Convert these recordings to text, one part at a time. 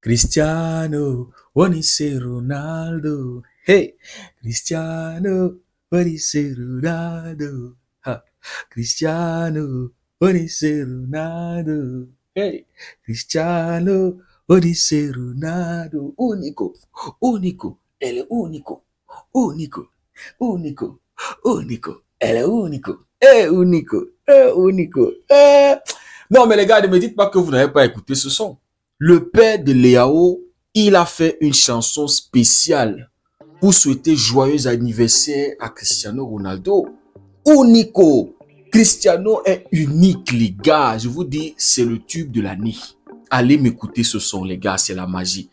Cristiano, Onise Ronaldo. Hey, Cristiano, Onise Ronaldo. Ha. Cristiano, Onise Ronaldo. Hey, Cristiano, Onise Ronaldo. Único, único, ele é único, único, único, único, ele é único, é único, é único. É... Non, mais les gars, ne me dites pas que vous n'avez pas écouté ce son. Le père de Léao, il a fait une chanson spéciale pour souhaiter joyeux anniversaire à Cristiano Ronaldo. Unico. Cristiano est unique, les gars. Je vous dis, c'est le tube de l'année. Allez m'écouter ce son, les gars, c'est la magie.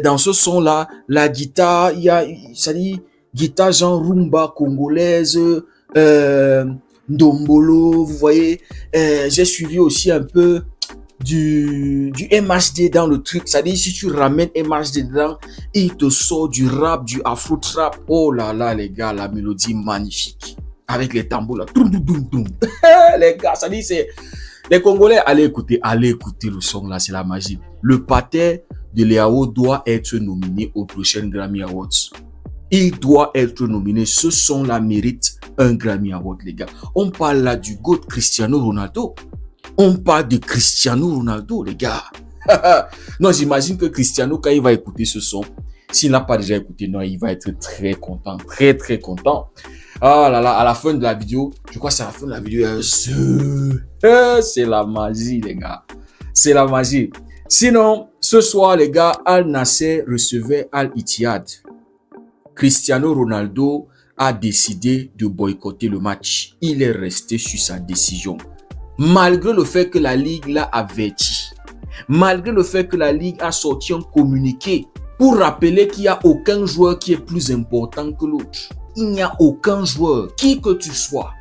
Dans ce son-là, la guitare, il y a, ça dit, guitare genre rumba congolaise, Ndombolo, vous voyez. J'ai suivi aussi un peu du MHD dans le truc. C'est-à-dire, si tu ramènes MHD dedans, il te sort du rap, du afro-trap. Oh là là, les gars, la mélodie magnifique. Avec les tambours là. Les gars, ça dit, c'est... Les Congolais, allez écouter le son là, c'est la magie. Le pater de Léao doit être nominé au prochain Grammy Awards. Il doit être nominé. Ce son là mérite un Grammy Award, les gars. On parle là du GOAT Cristiano Ronaldo. On parle de Cristiano Ronaldo, les gars. Non, j'imagine que Cristiano, quand il va écouter ce son, s'il n'a pas déjà écouté, non, il va être très content, très très content. Ah là là, à la fin de la vidéo, je crois que c'est à la fin de la vidéo, c'est la magie, les gars. C'est la magie. Sinon, ce soir, les gars, Al Nassr recevait Al Ittihad. Cristiano Ronaldo a décidé de boycotter le match. Il est resté sur sa décision. Malgré le fait que la Ligue l'a averti, malgré le fait que la Ligue a sorti un communiqué pour rappeler qu'il n'y a aucun joueur qui est plus important que l'autre. Il n'y a aucun joueur, qui que tu sois,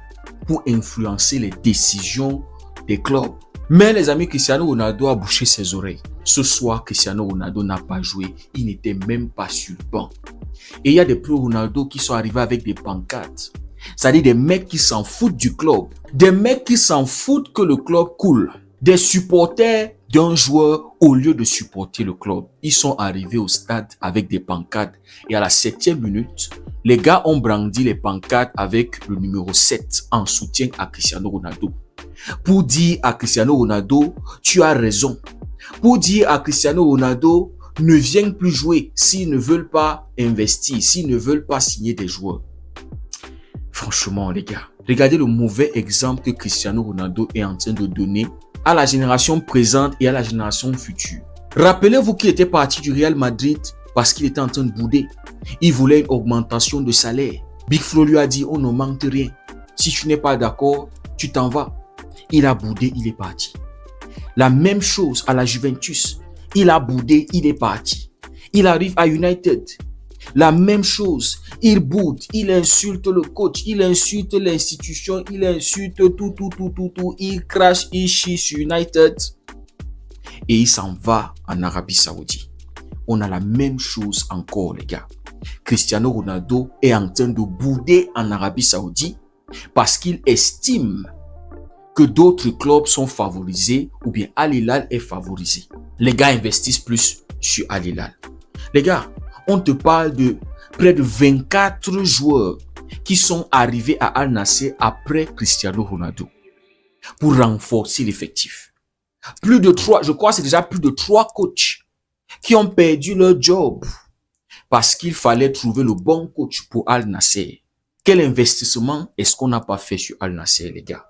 pour influencer les décisions des clubs. Mais les amis, Cristiano Ronaldo a bouché ses oreilles. Ce soir, Cristiano Ronaldo n'a pas joué. Il n'était même pas sur le banc. Et il y a des pro Ronaldo qui sont arrivés avec des pancartes. C'est-à-dire des mecs qui s'en foutent du club. Des mecs qui s'en foutent que le club coule. Des supporters d'un joueur au lieu de supporter le club. Ils sont arrivés au stade avec des pancartes. Et à la 7e minute, les gars ont brandi les pancartes avec le numéro 7 en soutien à Cristiano Ronaldo. Pour dire à Cristiano Ronaldo, tu as raison. Pour dire à Cristiano Ronaldo, ne viens plus jouer s'ils ne veulent pas investir, s'ils ne veulent pas signer des joueurs. Franchement, les gars, regardez le mauvais exemple que Cristiano Ronaldo est en train de donner à la génération présente et à la génération future. Rappelez-vous qu'il était parti du Real Madrid parce qu'il était en train de bouder. Il voulait une augmentation de salaire. Big Flo lui a dit, on ne manque rien. Si tu n'es pas d'accord, tu t'en vas. Il a boudé, il est parti. La même chose à la Juventus. Il a boudé, il est parti. Il arrive à United. La même chose. Il boude, il insulte le coach, il insulte l'institution, il insulte tout. Il crache, il chie sur United. Et il s'en va en Arabie Saoudite. On a la même chose encore, les gars. Cristiano Ronaldo est en train de bouder en Arabie Saoudite parce qu'il estime que d'autres clubs sont favorisés ou bien Al Hilal est favorisé. Les gars investissent plus sur Al Hilal. Les gars, on te parle de près de 24 joueurs qui sont arrivés à Al Nassr après Cristiano Ronaldo pour renforcer l'effectif. Plus de 3, je crois que c'est déjà plus de 3 coachs qui ont perdu leur job parce qu'il fallait trouver le bon coach pour Al Nassr. Quel investissement est-ce qu'on n'a pas fait sur Al Nassr, les gars?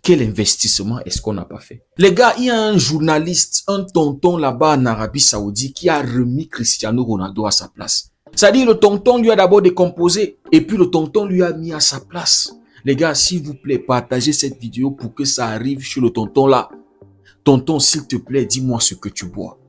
Quel investissement est-ce qu'on n'a pas fait? Les gars, il y a un journaliste, un tonton là-bas en Arabie Saoudite qui a remis Cristiano Ronaldo à sa place. C'est-à-dire le tonton lui a d'abord décomposé et puis le tonton lui a mis à sa place. Les gars, s'il vous plaît, partagez cette vidéo pour que ça arrive chez le tonton là. Tonton, s'il te plaît, dis-moi ce que tu bois.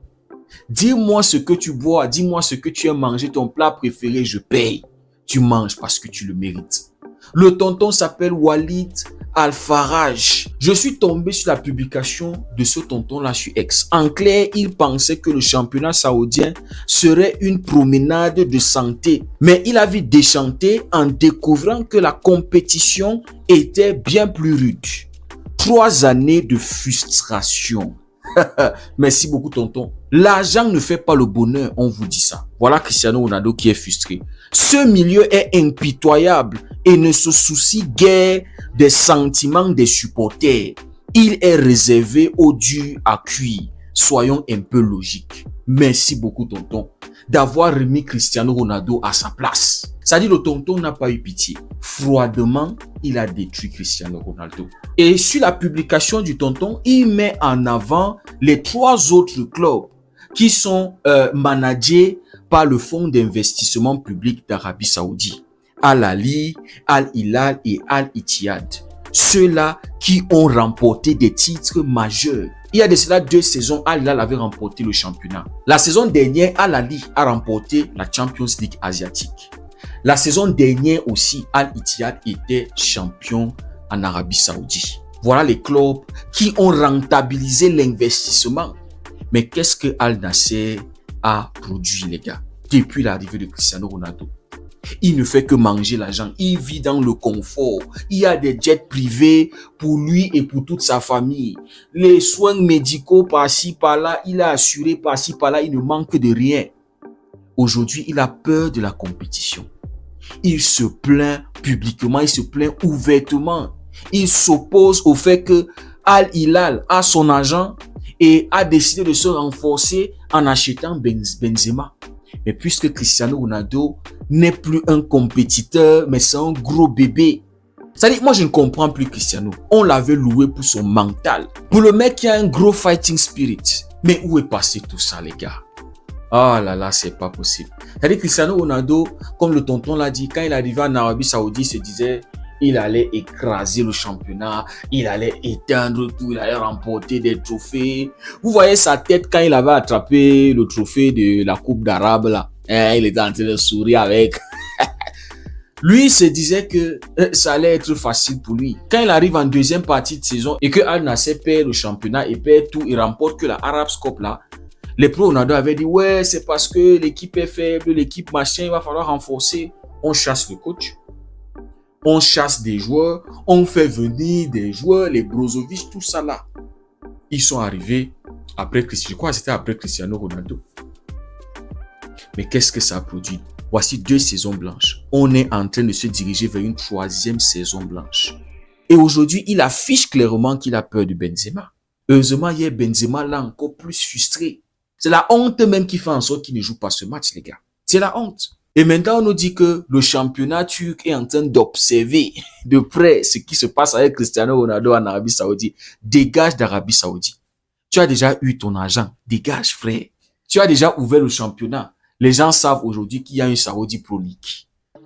Dis-moi ce que tu bois, dis-moi ce que tu aimes manger, ton plat préféré, je paye. Tu manges parce que tu le mérites. Le tonton s'appelle Walid Al-Faraj. Je suis tombé sur la publication de ce tonton-là sur X. En clair, il pensait que le championnat saoudien serait une promenade de santé. Mais il a vite déchanté en découvrant que la compétition était bien plus rude. 3 années de frustration. Merci beaucoup, tonton. L'argent ne fait pas le bonheur, on vous dit ça. Voilà Cristiano Ronaldo qui est frustré. Ce milieu est impitoyable et ne se soucie guère des sentiments des supporters. Il est réservé au dur à cuire. Soyons un peu logiques. Merci beaucoup, tonton, d'avoir remis Cristiano Ronaldo à sa place. Ça dit, le tonton n'a pas eu pitié. Froidement, il a détruit Cristiano Ronaldo. Et sur la publication du tonton, il met en avant les 3 autres clubs qui sont managés par le fonds d'investissement public d'Arabie Saoudite. Al-Ali, Al-Hilal et Al-Ittihad. Ceux-là qui ont remporté des titres majeurs. Il y a de cela 2 saisons, Al-Hilal avait remporté le championnat. La saison dernière, Al-Ali a remporté la Champions League asiatique. La saison dernière aussi, Al-Ittihad était champion en Arabie Saoudite. Voilà les clubs qui ont rentabilisé l'investissement. Mais qu'est-ce que Al-Nassr a produit, les gars, depuis l'arrivée de Cristiano Ronaldo? Il ne fait que manger l'argent. Il vit dans le confort. Il y a des jets privés pour lui et pour toute sa famille. Les soins médicaux par-ci, par-là, il a assuré par-ci, par-là. Il ne manque de rien. Aujourd'hui, il a peur de la compétition. Il se plaint publiquement, il se plaint ouvertement. Il s'oppose au fait que Al-Hilal a son agent et a décidé de se renforcer en achetant Benzema. Mais puisque Cristiano Ronaldo n'est plus un compétiteur, mais c'est un gros bébé. C'est-à-dire, moi je ne comprends plus Cristiano. On l'avait loué pour son mental. Pour le mec qui a un gros fighting spirit. Mais où est passé tout ça, les gars? Oh là là, c'est pas possible. C'est-à-dire Cristiano Ronaldo, comme le tonton l'a dit, quand il arrivait en Arabie Saoudite, il se disait il allait écraser le championnat, il allait éteindre tout, il allait remporter des trophées. Vous voyez sa tête quand il avait attrapé le trophée de la Coupe d'Arabe là. Il était en train de sourire avec. Lui, il se disait que ça allait être facile pour lui. Quand il arrive en deuxième partie de saison et que Al Nassr perd le championnat et perd tout, il remporte que la Arabs Cup là. Les pros Ronaldo avaient dit ouais, c'est parce que l'équipe est faible, l'équipe machin, il va falloir renforcer. On chasse le coach. On chasse des joueurs, on fait venir des joueurs, les Brozovic, tout ça là. Ils sont arrivés après Cristiano. Je crois que c'était après Cristiano Ronaldo. Mais qu'est-ce que ça a produit? Voici 2 saisons blanches. On est en train de se diriger vers une 3e saison blanche. Et aujourd'hui, il affiche clairement qu'il a peur de Benzema. Heureusement, hier, Benzema l'a encore plus frustré. C'est la honte même qui fait en sorte qu'il ne joue pas ce match, les gars. C'est la honte. Et maintenant, on nous dit que le championnat turc est en train d'observer de près ce qui se passe avec Cristiano Ronaldo en Arabie Saoudite. Dégage d'Arabie Saoudite. Tu as déjà eu ton argent. Dégage, frère. Tu as déjà ouvert le championnat. Les gens savent aujourd'hui qu'il y a une Saudi Pro League.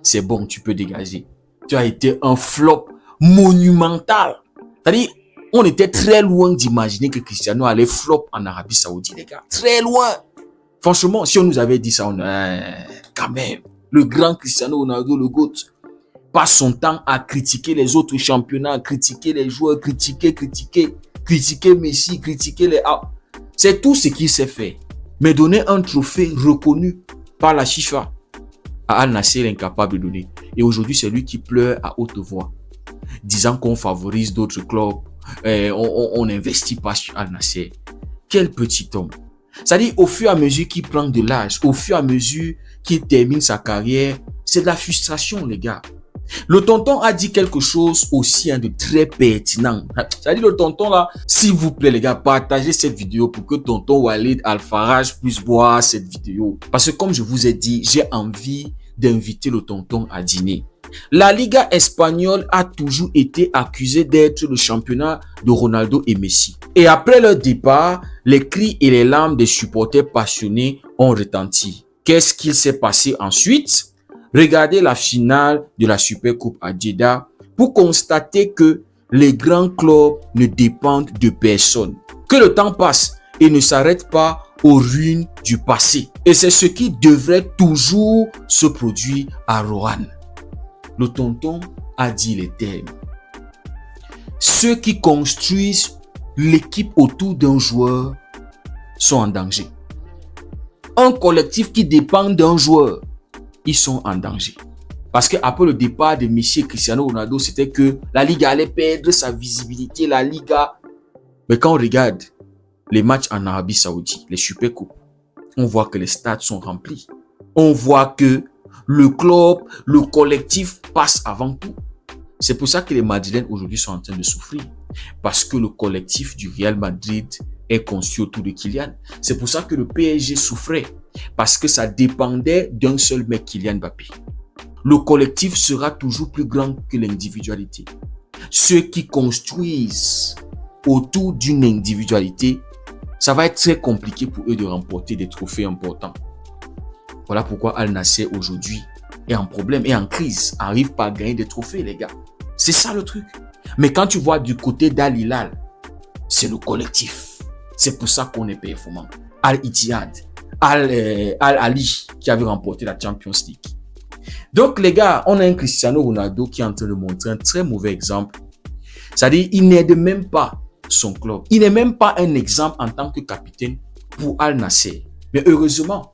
C'est bon, tu peux dégager. Tu as été un flop monumental. C'est-à-dire, on était très loin d'imaginer que Cristiano allait flop en Arabie Saoudite, les gars. Très loin. Franchement, si on nous avait dit ça, on quand même, le grand Cristiano Ronaldo, le GOAT, passe son temps à critiquer les autres championnats, à critiquer les joueurs, critiquer Messi, critiquer les... C'est tout ce qu'il sait faire. Mais donner un trophée reconnu par la FIFA à Al Nassr est incapable de donner. Et aujourd'hui, c'est lui qui pleure à haute voix, disant qu'on favorise d'autres clubs, on n'investit pas sur Al Nassr. Quel petit homme. C'est-à-dire, au fur et à mesure qu'il prend de l'âge, au fur et à mesure qu'il termine sa carrière, c'est de la frustration, les gars. Le tonton a dit quelque chose aussi de très pertinent. C'est-à-dire, le tonton là, s'il vous plaît, les gars, partagez cette vidéo pour que tonton Walid Al-Faraj puisse voir cette vidéo. Parce que comme je vous ai dit, j'ai envie d'inviter le tonton à dîner. La Liga espagnole a toujours été accusée d'être le championnat de Ronaldo et Messi. Et après leur départ, les cris et les larmes des supporters passionnés ont retenti. Qu'est-ce qu'il s'est passé ensuite? Regardez la finale de la Supercoupe à Jeddah pour constater que les grands clubs ne dépendent de personne. Que le temps passe et ne s'arrête pas aux ruines du passé. Et c'est ce qui devrait toujours se produire à Roanne. Le tonton a dit les termes. Ceux qui construisent l'équipe autour d'un joueur sont en danger. Un collectif qui dépend d'un joueur, ils sont en danger. Parce qu'après le départ de Messi et Cristiano Ronaldo, c'était que la Liga allait perdre sa visibilité, la Liga. Mais quand on regarde, les matchs en Arabie Saoudite, les Super Coupes, on voit que les stades sont remplis. On voit que le club, le collectif passe avant tout. C'est pour ça que les Madrilènes aujourd'hui sont en train de souffrir. Parce que le collectif du Real Madrid est conçu autour de Kylian. C'est pour ça que le PSG souffrait. Parce que ça dépendait d'un seul mec, Kylian Mbappé. Le collectif sera toujours plus grand que l'individualité. Ceux qui construisent autour d'une individualité, ça va être très compliqué pour eux de remporter des trophées importants. Voilà pourquoi Al Nassr aujourd'hui est en problème, est en crise, n'arrive pas à gagner des trophées, les gars. C'est ça le truc. Mais quand tu vois du côté d'Al Hilal, c'est le collectif. C'est pour ça qu'on est performant. Al Ittihad, Al Ali qui avait remporté la Champions League. Donc les gars, on a un Cristiano Ronaldo qui est en train de montrer un très mauvais exemple. C'est-à-dire, il n'aide même pas son club. Il n'est même pas un exemple en tant que capitaine pour Al Nassr. Mais heureusement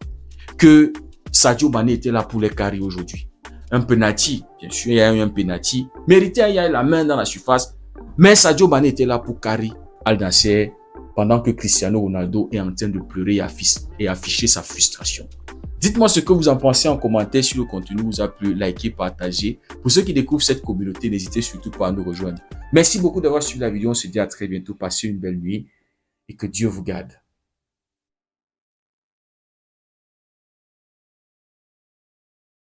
que Sadio Mané était là pour les carrer aujourd'hui. Un penalty, bien sûr, il y a eu un penalty. Mérité, il y a eu la main dans la surface. Mais Sadio Mané était là pour carrer Al Nassr pendant que Cristiano Ronaldo est en train de pleurer et afficher sa frustration. Dites-moi ce que vous en pensez en commentaire si le contenu vous a plu, likez, partagez. Pour ceux qui découvrent cette communauté, n'hésitez surtout pas à nous rejoindre. Merci beaucoup d'avoir suivi la vidéo. On se dit à très bientôt. Passez une belle nuit et que Dieu vous garde.